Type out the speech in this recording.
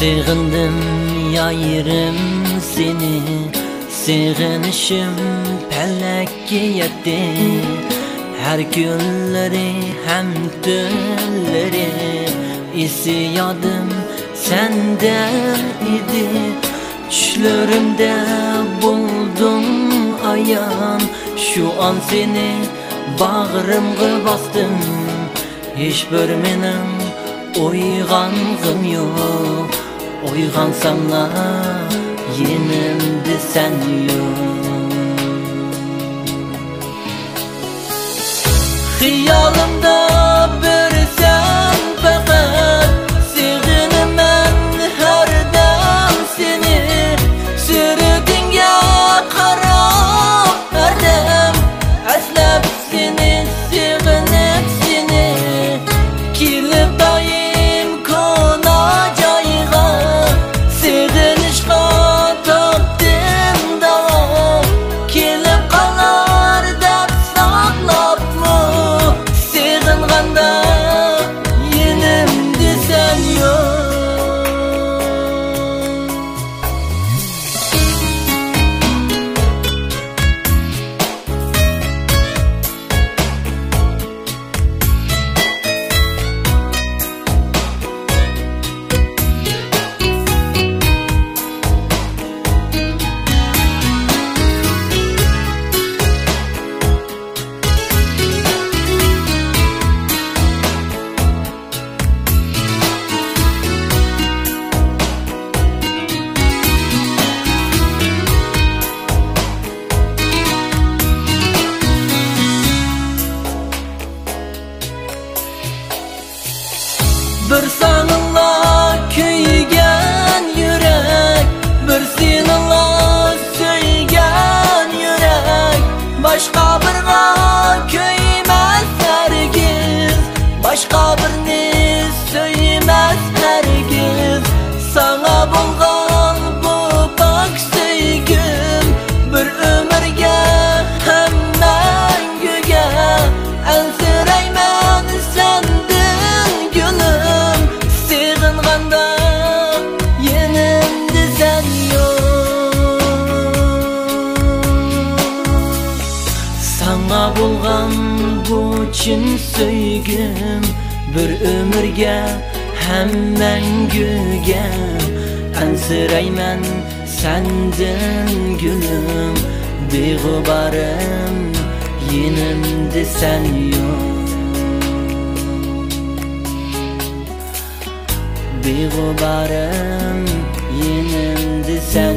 Sığındım yayırım seni, sığınışım pellekki yetti. Her günleri hem tünleri isyadım sende idi. Düşlerimde buldum ayan, şu an seni bağrımga bastım. Hiçbir menim oygangım yok, oygansam da yenimde sen yok. Xiyalımda bir sen fakat, sığınım ben her dem seni. Sürdüğünge qarab her dem, əslab seni, sığınıp seni. Kilib daim konacayga, sığınışqa tapdım davam. Kilib qalar dep saqlapmı, sığınğanda yenimde sen yok. Bir sanınla köygen yürek, bir seninla söygen yürek. Başka birga köymez hergiz, başka birini söymez hergiz. Sana bulgan bu pak söygüm, bir ömürge hem mengüge. Ensireymen sendin gülüm, sığınğanda yenimde sen yok. Sana bulgan bu çin söygüm, bir ömürge hem mengüge. Ensireymen sendin gülüm, beğubarım yenimde sen yok. Beğubarım yenimde sen